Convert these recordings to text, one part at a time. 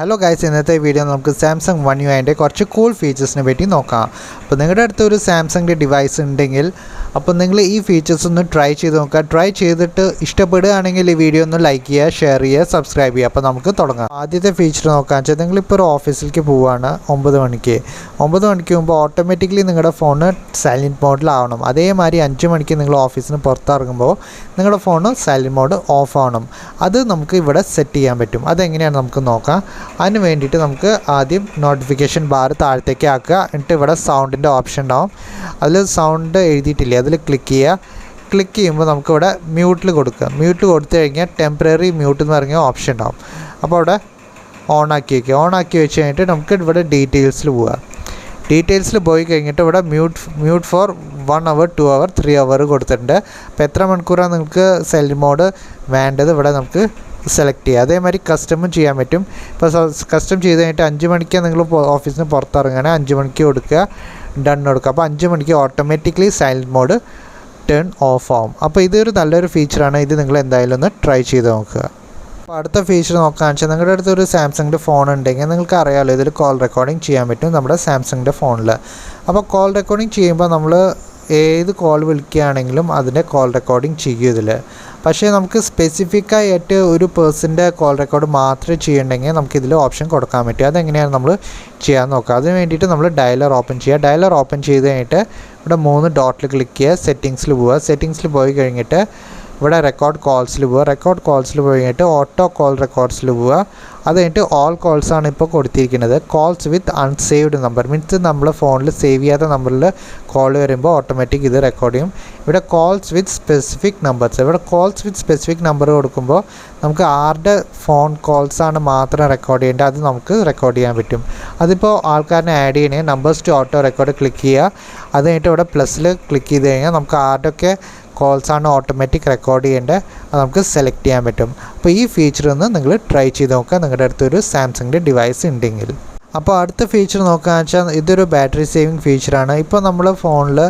Hello guys, ഇന്നത്തെ video നമുക്ക് Samsung one യുഐൻ്റെ കുറച്ച് കൂൾ ഫീച്ചേഴ്സിനെ പറ്റി നോക്കാം. അപ്പോൾ നിങ്ങളുടെ അടുത്ത് ഒരു സാംസങ്ങിൻ്റെ ഡിവൈസ് ഉണ്ടെങ്കിൽ അപ്പോൾ നിങ്ങൾ ഈ ഫീച്ചേഴ്സ് ഒന്ന് ട്രൈ ചെയ്ത് നോക്കുക. ട്രൈ ചെയ്തിട്ട് ഇഷ്ടപ്പെടുകയാണെങ്കിൽ ഈ വീഡിയോ ഒന്ന് ലൈക്ക് ചെയ്യുക, ഷെയർ ചെയ്യുക, സബ്സ്ക്രൈബ് ചെയ്യുക. അപ്പോൾ നമുക്ക് തുടങ്ങാം. ആദ്യത്തെ ഫീച്ചർ നോക്കാമെന്ന് വെച്ചാൽ നിങ്ങളിപ്പോൾ ഒരു ഓഫീസിലേക്ക് പോവുകയാണ് 9 മണിക്ക് മുമ്പ് ഓട്ടോമാറ്റിക്കലി നിങ്ങളുടെ ഫോണ് സൈലൻറ്റ് മോഡിലാവണം. അതേമാതിരി 5 മണിക്ക് നിങ്ങൾ ഓഫീസിന് പുറത്തിറങ്ങുമ്പോൾ നിങ്ങളുടെ ഫോണ് സൈലൻറ്റ് മോഡ് ഓഫ് ആവണം. അത് നമുക്ക് ഇവിടെ സെറ്റ് ചെയ്യാൻ പറ്റും. അതെങ്ങനെയാണ് നമുക്ക് നോക്കാം. അതിന് വേണ്ടിയിട്ട് നമുക്ക് ആദ്യം നോട്ടിഫിക്കേഷൻ ബാർ താഴത്തേക്ക് ആക്കുക. എന്നിട്ട് ഇവിടെ സൗണ്ടിൻ്റെ ഓപ്ഷൻ ഉണ്ടാവും. അതിൽ സൗണ്ട് എഴുതിയിട്ടില്ലേ, അതിൽ ക്ലിക്ക് ചെയ്യുമ്പോൾ നമുക്കിവിടെ മ്യൂട്ടിൽ കൊടുക്കുക. മ്യൂട്ട് കൊടുത്തു കഴിഞ്ഞാൽ ടെമ്പററി മ്യൂട്ട് എന്ന് പറഞ്ഞ ഓപ്ഷൻ ഉണ്ടാവും. അപ്പോൾ അവിടെ ഓണാക്കി വയ്ക്കുക. ഓണാക്കി വെച്ച് കഴിഞ്ഞിട്ട് നമുക്ക് ഇവിടെ ഡീറ്റെയിൽസിൽ പോവുക. ഡീറ്റെയിൽസിൽ പോയി കഴിഞ്ഞിട്ട് ഇവിടെ mute four 1 hour 2 hour 3 hour കൊടുത്തിട്ടുണ്ട്. അപ്പോൾ എത്ര മണിക്കൂറാണ് നിങ്ങൾക്ക് സൈലൻറ്റ് മോഡ് വേണ്ടത് ഇവിടെ നമുക്ക് സെലക്ട് ചെയ്യുക. അതേമാതിരി കസ്റ്റമും ചെയ്യാൻ പറ്റും. ഇപ്പോൾ കസ്റ്റം ചെയ്ത് കഴിഞ്ഞിട്ട് 5 മണിക്കാണ് നിങ്ങൾ ഓഫീസിന് പുറത്തിറങ്ങുകയാണെങ്കിൽ 5 മണിക്ക് കൊടുക്കുക, ഡൺ കൊടുക്കുക. അപ്പോൾ 5 മണിക്ക് automatically silent mode turn off ആവും. അപ്പോൾ ഇതൊരു നല്ലൊരു ഫീച്ചറാണ്. ഇത് നിങ്ങൾ എന്തായാലും ഒന്ന് ട്രൈ ചെയ്ത് നോക്കുക. അപ്പോൾ അടുത്ത ഫീച്ചർ നോക്കുകയാണെന്ന് വെച്ചാൽ നിങ്ങളുടെ അടുത്ത് ഒരു സാംസങ്ങിൻ്റെ ഫോൺ ഉണ്ടെങ്കിൽ നിങ്ങൾക്ക് അറിയാമല്ലോ, ഇതിൽ കോൾ റെക്കോർഡിംഗ് ചെയ്യാൻ പറ്റും നമ്മുടെ സാംസങ്ങിൻ്റെ ഫോണിൽ. അപ്പോൾ കോൾ റെക്കോർഡിംഗ് ചെയ്യുമ്പോൾ നമ്മൾ ഏത് കോൾ വിളിക്കുകയാണെങ്കിലും അതിൻ്റെ കോൾ റെക്കോർഡിംഗ് ചെയ്യും ഇതിൽ. പക്ഷേ നമുക്ക് സ്പെസിഫിക് ആയിട്ട് ഒരു പേഴ്സൻ്റെ കോൾ റെക്കോർഡ് മാത്രമേ ചെയ്യണമെങ്കിൽ നമുക്കിതിൽ ഓപ്ഷൻ കൊടുക്കാൻ പറ്റും. അതെങ്ങനെയാണ് നമ്മൾ ചെയ്യാൻ നോക്കുക. അതിന് വേണ്ടിയിട്ട് നമ്മൾ ഡയലർ ഓപ്പൺ ചെയ്യുക. ഡയലർ ഓപ്പൺ ചെയ്ത് കഴിഞ്ഞിട്ട് ഇവിടെ 3 ഡോട്ടിൽ ക്ലിക്ക് ചെയ്യുക. സെറ്റിങ്സിൽ പോവുക. സെറ്റിങ്സിൽ പോയി കഴിഞ്ഞിട്ട് ഇവിടെ റെക്കോർഡ് കോൾസിൽ പോവുക. റെക്കോർഡ് കോൾസിൽ പോയി കഴിഞ്ഞിട്ട് ഓട്ടോ കോൾ റെക്കോർഡ്സിൽ പോവുക. അത് കഴിഞ്ഞിട്ട് ഓൾ കോൾസാണ് ഇപ്പോൾ കൊടുത്തിരിക്കുന്നത്. കോൾസ് വിത്ത് അൺസേവ്ഡ് നമ്പർ മീൻസ് നമ്മൾ ഫോണിൽ സേവ് ചെയ്യാത്ത നമ്പറിൽ കോൾ വരുമ്പോൾ ഓട്ടോമാറ്റിക് ഇത് റെക്കോർഡ് ചെയ്യും. ഇവിടെ കോൾസ് വിത്ത് സ്പെസിഫിക് നമ്പേഴ്സ്, ഇവിടെ കോൾസ് വിത്ത് സ്പെസിഫിക് നമ്പർ കൊടുക്കുമ്പോൾ നമുക്ക് ആരുടെ ഫോൺ കോൾസാണ് മാത്രം റെക്കോർഡ് ചെയ്യേണ്ടത് അത് നമുക്ക് റെക്കോർഡ് ചെയ്യാൻ പറ്റും. അതിപ്പോൾ ആൾക്കാരനെ ആഡ് ചെയ്യണമെങ്കിൽ numbers to auto record click ചെയ്യുക. അത് കഴിഞ്ഞിട്ട് ഇവിടെ പ്ലസ്സിൽ ക്ലിക്ക് ചെയ്ത് കഴിഞ്ഞാൽ നമുക്ക് ആരുടെയൊക്കെ കോൾസാണ് ഓട്ടോമാറ്റിക് റെക്കോർഡ് ചെയ്യേണ്ടത് അത് നമുക്ക് സെലക്ട് ചെയ്യാൻ പറ്റും. അപ്പോൾ ഈ ഫീച്ചർ ഒന്ന് നിങ്ങൾ ട്രൈ ചെയ്ത് നോക്കുക നിങ്ങളുടെ അടുത്തൊരു സാംസങ്ങിൻ്റെ ഡിവൈസ് ഉണ്ടെങ്കിൽ. അപ്പോൾ അടുത്ത ഫീച്ചർ നോക്കുകയെന്ന് വെച്ചാൽ ഇതൊരു ബാറ്ററി സേവിങ് ഫീച്ചറാണ്. ഇപ്പോൾ നമ്മൾ ഫോണിൽ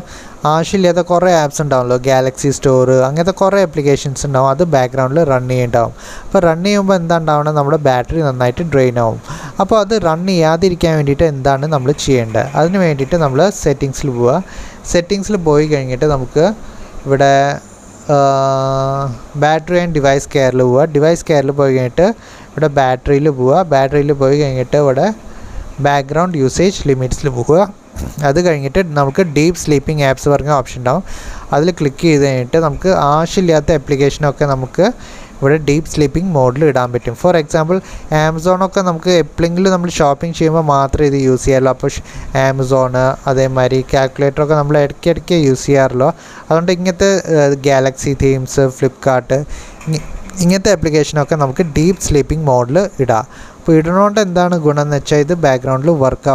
ആവശ്യമില്ലാത്ത കുറേ ആപ്സ് ഉണ്ടാവുമല്ലോ, ഗാലക്സി സ്റ്റോർ അങ്ങനത്തെ കുറേ ആപ്ലിക്കേഷൻസ് ഉണ്ടാവും. അത് ബാക്ക്ഗ്രൗണ്ടിൽ റൺ ചെയ്യുന്നുണ്ടാവും. അപ്പോൾ റൺ ചെയ്യുമ്പോൾ എന്താ ഉണ്ടാവുന്നത്, നമ്മുടെ ബാറ്ററി നന്നായിട്ട് ഡ്രെയിൻ ആവും. അപ്പോൾ അത് റൺ ചെയ്യാതിരിക്കാൻ വേണ്ടിയിട്ട് എന്താണ് നമ്മൾ ചെയ്യേണ്ടത്, അതിന് വേണ്ടിയിട്ട് നമ്മൾ സെറ്റിങ്സിൽ പോവുക. സെറ്റിങ്സിൽ പോയി കഴിഞ്ഞിട്ട് നമുക്ക് ഇവിടെ ബാറ്ററി ആൻഡ് ഡിവൈസ് കെയറിൽ പോവുക. ഡിവൈസ് കെയറിൽ പോയി കഴിഞ്ഞിട്ട് ഇവിടെ ബാറ്ററിയിൽ പോവുക. ബാറ്ററിയിൽ പോയി കഴിഞ്ഞിട്ട് ഇവിടെ ബാക്ക്ഗ്രൗണ്ട് യൂസേജ് ലിമിറ്റ്സിൽ പോവുക. അത് കഴിഞ്ഞിട്ട് നമുക്ക് ഡീപ്പ് സ്ലീപ്പിംഗ് ആപ്സ് പറഞ്ഞ ഓപ്ഷൻ ഉണ്ടാവും. അതിൽ ക്ലിക്ക് ചെയ്ത് കഴിഞ്ഞിട്ട് നമുക്ക് ആവശ്യമില്ലാത്ത ആപ്ലിക്കേഷനൊക്കെ നമുക്ക് ഇവിടെ ഡീപ്പ് സ്ലീപ്പിംഗ് മോഡിൽ ഇടാൻ പറ്റും. ഫോർ എക്സാമ്പിൾ ആമസോണൊക്കെ നമുക്ക് എപ്പോഴെങ്കിലും നമ്മൾ ഷോപ്പിംഗ് ചെയ്യുമ്പോൾ മാത്രമേ ഇത് യൂസ് ചെയ്യാറുള്ളൂ. അപ്പോൾ ആമസോണ് അതേമാതിരി കാൽക്കുലേറ്ററൊക്കെ നമ്മൾ ഇടയ്ക്കിടയ്ക്ക് യൂസ് ചെയ്യാറുള്ളൂ. അതുകൊണ്ട് ഇങ്ങനത്തെ ഗാലക്സി തീംസ്, ഫ്ലിപ്കാർട്ട് ഇങ്ങനത്തെ ആപ്ലിക്കേഷനൊക്കെ നമുക്ക് ഡീപ്പ് സ്ലീപ്പിംഗ് മോഡിൽ ഇടാം. അപ്പോൾ ഇടുന്നതുകൊണ്ട് എന്താണ് ഗുണം എന്ന് വെച്ചാൽ ഇത് ബാക്ക്ഗ്രൗണ്ടിൽ വർക്ക്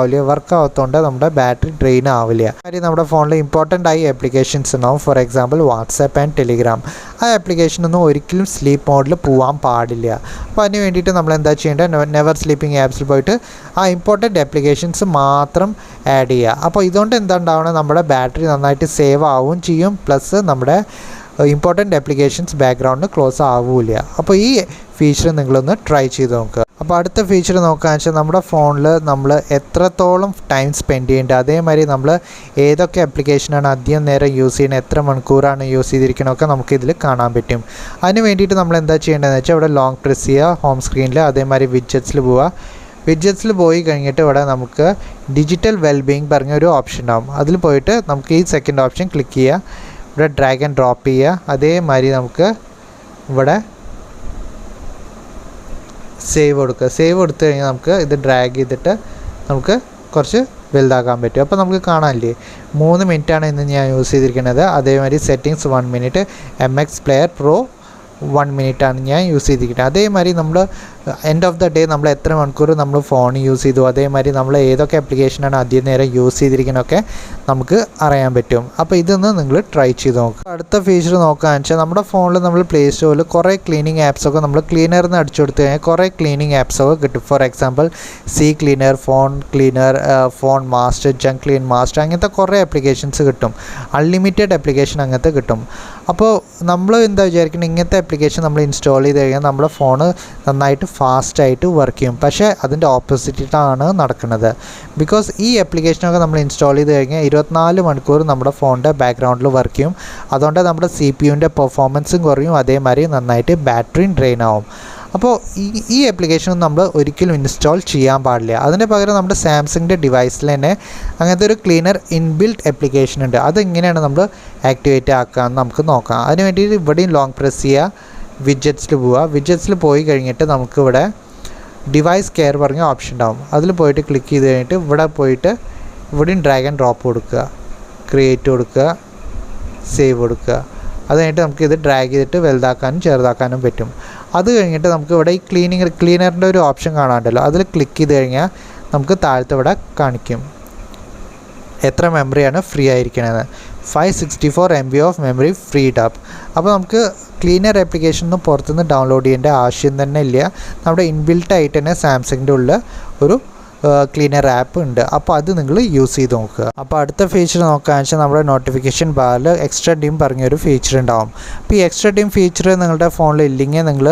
ആവാത്തതുകൊണ്ട് നമ്മുടെ ബാറ്ററി ഡ്രെയിൻ ആവില്ല. കാര്യം നമ്മുടെ ഫോണിൽ ഇമ്പോർട്ടൻ്റ് ആയി ആപ്ലിക്കേഷൻസ് ഉണ്ടാവും. For example WhatsApp and Telegram. ആ ആപ്ലിക്കേഷനൊന്നും ഒരിക്കലും സ്ലീപ്പ് മോഡിൽ പോകാൻ പാടില്ല. അപ്പോൾ അതിന് വേണ്ടിയിട്ട് നമ്മൾ എന്താ ചെയ്യേണ്ടത്, നെവർ സ്ലീപ്പിംഗ് ആപ്സിൽ പോയിട്ട് ആ ഇമ്പോർട്ടൻ്റ് ആപ്ലിക്കേഷൻസ് മാത്രം ആഡ് ചെയ്യുക. അപ്പോൾ ഇതുകൊണ്ട് എന്താ ഉണ്ടാവുക, നമ്മുടെ ബാറ്ററി നന്നായിട്ട് സേവ് ആവുകയും ചെയ്യും, പ്ലസ് നമ്മുടെ ഇമ്പോർട്ടൻ്റ് ആപ്ലിക്കേഷൻസ് ബാക്ക്ഗ്രൗണ്ടിൽ ക്ലോസ് ആവില്ല. അപ്പോൾ ഈ ഫീച്ചർ നിങ്ങളൊന്ന് ട്രൈ ചെയ്ത് നോക്കുക. അപ്പോൾ അടുത്ത ഫീച്ചർ നോക്കുകയെന്ന് വെച്ചാൽ നമ്മുടെ ഫോണിൽ നമ്മൾ എത്രത്തോളം ടൈം സ്പെൻഡ് ചെയ്യേണ്ടത്, അതേമാതിരി നമ്മൾ ഏതൊക്കെ ആപ്ലിക്കേഷനാണ് അധികം നേരം യൂസ് ചെയ്യുന്നത്, എത്ര മണിക്കൂറാണ് യൂസ് ചെയ്തിരിക്കണമൊക്കെ നമുക്കിതിൽ കാണാൻ പറ്റും. അതിന് വേണ്ടിയിട്ട് നമ്മൾ എന്താ ചെയ്യേണ്ടതെന്ന് വെച്ചാൽ ഇവിടെ ലോങ് പ്രസ് ചെയ്യുക ഹോം സ്ക്രീനിൽ. അതേമാതിരി വിഡ്ജറ്റ്സിൽ പോവുക. വിഡ്ജറ്റ്സിൽ പോയി കഴിഞ്ഞിട്ട് ഇവിടെ നമുക്ക് ഡിജിറ്റൽ വെൽബീയിങ് പറഞ്ഞൊരു ഓപ്ഷൻ ഉണ്ടാകും. അതിൽ പോയിട്ട് നമുക്ക് ഈ സെക്കൻഡ് ഓപ്ഷൻ ക്ലിക്ക് ചെയ്യുക. ഇവിടെ ഡ്രാഗ് ആൻഡ് ഡ്രോപ്പ് ചെയ്യുക. അതേമാതിരി നമുക്ക് ഇവിടെ സേവ് കൊടുക്കുക. സേവ് കൊടുത്തു കഴിഞ്ഞാൽ നമുക്ക് ഇത് ഡ്രാഗ് ചെയ്തിട്ട് നമുക്ക് കുറച്ച് വലുതാക്കാൻ പറ്റും. അപ്പോൾ നമുക്ക് കാണാനില്ലേ 3 മിനിറ്റാണ് ഇന്ന് ഞാൻ യൂസ് ചെയ്തിരിക്കുന്നത്. അതേമാതിരി settings 1 minute, MX player pro 1 മിനിറ്റാണ് ഞാൻ യൂസ് ചെയ്തിരിക്കുന്നത്. അതേമാതിരി നമ്മൾ എൻഡ് ഓഫ് ദ ഡേ നമ്മൾ എത്ര മണിക്കൂർ നമ്മൾ ഫോൺ യൂസ് ചെയ്തു, അതേമാതിരി നമ്മൾ ഏതൊക്കെ ആപ്ലിക്കേഷനാണ് അധികം നേരം യൂസ് ചെയ്തിരിക്കുന്നതൊക്കെ നമുക്ക് അറിയാൻ പറ്റും. അപ്പോൾ ഇതൊന്ന് നിങ്ങൾ ട്രൈ ചെയ്ത് നോക്കുക. അടുത്ത ഫീച്ചർ നോക്കുകയെന്ന് വെച്ചാൽ നമ്മുടെ ഫോണിൽ നമ്മൾ പ്ലേ സ്റ്റോറിൽ കുറേ ക്ലീനിങ് ആപ്സൊക്കെ നമ്മൾ ക്ലീനറിൽ നിന്ന് അടിച്ചു കൊടുത്തു കഴിഞ്ഞാൽ കുറേ ക്ലീനിങ് ആപ്സൊക്കെ കിട്ടും. For example C cleaner, phone cleaner, phone master, junk clean master അങ്ങനത്തെ കുറേ ആപ്ലിക്കേഷൻസ് കിട്ടും. അൺലിമിറ്റഡ് ആപ്ലിക്കേഷൻ അങ്ങനത്തെ കിട്ടും. അപ്പോൾ നമ്മൾ എന്താ വിചാരിക്കുന്നത്, ഇങ്ങനത്തെ ആപ്ലിക്കേഷൻ നമ്മൾ ഇൻസ്റ്റാൾ ചെയ്ത് കഴിഞ്ഞാൽ നമ്മുടെ ഫോൺ നന്നായിട്ട് ഫാസ്റ്റായിട്ട് വർക്ക് ചെയ്യും. പക്ഷേ അതിൻ്റെ ഓപ്പോസിറ്റാണ് നടക്കുന്നത്. ബിക്കോസ് ഈ ആപ്ലിക്കേഷനൊക്കെ നമ്മൾ ഇൻസ്റ്റാൾ ചെയ്ത് കഴിഞ്ഞാൽ 24 മണിക്കൂർ നമ്മുടെ ഫോണിൻ്റെ ബാക്ക്ഗ്രൗണ്ടിൽ വർക്ക് ചെയ്യും. അതുകൊണ്ട് നമ്മുടെ CPU-ൻ്റെ പെർഫോമൻസും കുറയും, അതേമാതിരി നന്നായിട്ട് ബാറ്ററിയും ഡ്രെയിൻ ആവും. അപ്പോൾ ഈ ആപ്ലിക്കേഷൻ നമ്മൾ ഒരിക്കലും ഇൻസ്റ്റാൾ ചെയ്യാൻ പാടില്ല. അതിന് പകരം നമ്മുടെ സാംസങ്ങിൻ്റെ ഡിവൈസിൽ തന്നെ അങ്ങനത്തെ ഒരു ക്ലീനർ ഇൻബിൽറ്റ് ആപ്ലിക്കേഷൻ ഉണ്ട്. അതെങ്ങനെയാണ് നമ്മൾ ആക്ടിവേറ്റ് ആക്കാമെന്ന് നമുക്ക് നോക്കാം. അതിന് വേണ്ടിയിട്ട് ഇവിടെയും ലോങ് പ്രസ് ചെയ്യുക, വിഡ്ജറ്റ്സിൽ പോവുക. വിഡ്ജറ്റ്സിൽ പോയി കഴിഞ്ഞിട്ട് നമുക്കിവിടെ ഡിവൈസ് കെയർ പറഞ്ഞ ഓപ്ഷൻ ഉണ്ടാവും. അതിൽ പോയിട്ട് ക്ലിക്ക് ചെയ്ത് കഴിഞ്ഞിട്ട് ഇവിടെ പോയിട്ട് ഇവിടെയും ഡ്രാഗ് ആൻഡ് ഡ്രോപ്പ് കൊടുക്കുക, ക്രിയേറ്റ് കൊടുക്കുക, സേവ് കൊടുക്കുക. അത് കഴിഞ്ഞിട്ട് നമുക്കിത് ഡ്രാഗ് ചെയ്തിട്ട് വലുതാക്കാനും ചെറുതാക്കാനും പറ്റും. അത് കഴിഞ്ഞിട്ട് നമുക്ക് ഇവിടെ ഈ ക്ലീനറിൻ്റെ ഒരു ഓപ്ഷൻ കാണാണ്ടല്ലോ, അതിൽ ക്ലിക്ക് ചെയ്ത് കഴിഞ്ഞാൽ നമുക്ക് താഴത്തെ ഇവിടെ കാണിക്കും എത്ര മെമ്മറിയാണ് ഫ്രീ ആയിരിക്കണത്. 564 MB of memory freed up. അപ്പോൾ നമുക്ക് ക്ലീനർ ആപ്ലിക്കേഷൻ ഒന്നും പുറത്തുനിന്ന് ഡൗൺലോഡ് ചെയ്യേണ്ട ആവശ്യം തന്നെ ഇല്ല. നമ്മുടെ ഇൻബിൽട്ട് ആയിട്ട് തന്നെ സാംസങ്ങിൻ്റെ ഉള്ളിൽ ഒരു ക്ലീനർ ആപ്പ് ഉണ്ട്. അപ്പോൾ അത് നിങ്ങൾ യൂസ് ചെയ്ത് നോക്കുക. അപ്പോൾ അടുത്ത ഫീച്ചർ നോക്കുകയെന്ന് വെച്ചാൽ നമ്മുടെ നോട്ടിഫിക്കേഷൻ ബാറിൽ എക്സ്ട്രാ ഡിം പറഞ്ഞൊരു ഫീച്ചർ ഉണ്ടാവും. അപ്പോൾ ഈ എക്സ്ട്രാ ഡിം ഫീച്ചർ നിങ്ങളുടെ ഫോണിൽ ഇല്ലെങ്കിൽ നിങ്ങൾ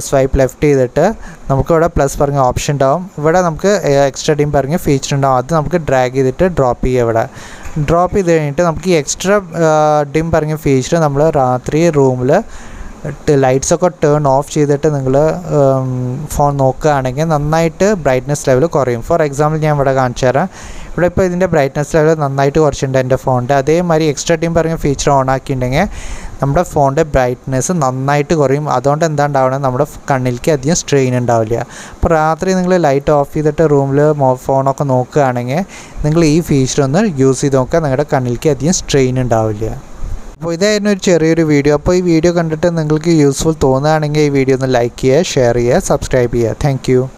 സ്വൈപ്പ് ലെഫ്റ്റ് ചെയ്തിട്ട് നമുക്കിവിടെ പ്ലസ് പറഞ്ഞ ഓപ്ഷൻ ഉണ്ടാവും. ഇവിടെ നമുക്ക് എക്സ്ട്രാ ഡിം പറഞ്ഞ ഫീച്ചർ ഉണ്ടാവും. അത് നമുക്ക് ഡ്രാഗ് ചെയ്തിട്ട് ഡ്രോപ്പ് ചെയ്യുക. ഇവിടെ ഡ്രോപ്പ് ചെയ്ത് കഴിഞ്ഞിട്ട് നമുക്ക് ഈ എക്സ്ട്രാ ഡിം പറഞ്ഞ ഫീച്ചർ നമ്മൾ രാത്രി റൂമിൽ ലൈറ്റ്സൊക്കെ ടേൺ ഓഫ് ചെയ്തിട്ട് നിങ്ങൾ ഫോൺ നോക്കുകയാണെങ്കിൽ നന്നായിട്ട് ബ്രൈറ്റ്നസ് ലെവൽ കുറയും. ഫോർ എക്സാമ്പിൾ ഞാൻ ഇവിടെ കാണിച്ചു തരാം. ഇവിടെ ഇപ്പോൾ ഇതിൻ്റെ ബ്രൈറ്റ്നസ് ലെവൽ നന്നായിട്ട് കുറച്ചിട്ടുണ്ട് എൻ്റെ ഫോണിൻ്റെ. അതേമാതിരി എക്സ്ട്രാ ഡിം പറഞ്ഞ ഫീച്ചർ ഓൺ ആക്കിയിട്ടുണ്ടെങ്കിൽ നമ്മുടെ ഫോണിൻ്റെ ബ്രൈറ്റ്നസ് നന്നായിട്ട് കുറയും. അതുകൊണ്ട് എന്താ ഉണ്ടാവുന്നത്, നമ്മുടെ കണ്ണിലേക്ക് അധികം സ്ട്രെയിൻ ഉണ്ടാവില്ല. അപ്പോൾ രാത്രി നിങ്ങൾ ലൈറ്റ് ഓഫ് ചെയ്തിട്ട് റൂമിൽ ഫോണൊക്കെ നോക്കുകയാണെങ്കിൽ നിങ്ങൾ ഈ ഫീച്ചർ ഒന്ന് യൂസ് ചെയ്ത് നോക്കുക, നിങ്ങളുടെ കണ്ണിലേക്ക് അധികം സ്ട്രെയിൻ ഉണ്ടാവില്ല. അപ്പോൾ ഇതായിരുന്നു ഒരു ചെറിയൊരു വീഡിയോ. അപ്പോൾ ഈ വീഡിയോ കണ്ടിട്ട് നിങ്ങൾക്ക് യൂസ്ഫുൾ തോന്നുകയാണെങ്കിൽ ഈ വീഡിയോ ഒന്ന് ലൈക്ക് ചെയ്യുക, ഷെയർ ചെയ്യുക, സബ്സ്ക്രൈബ് ചെയ്യുക. താങ്ക്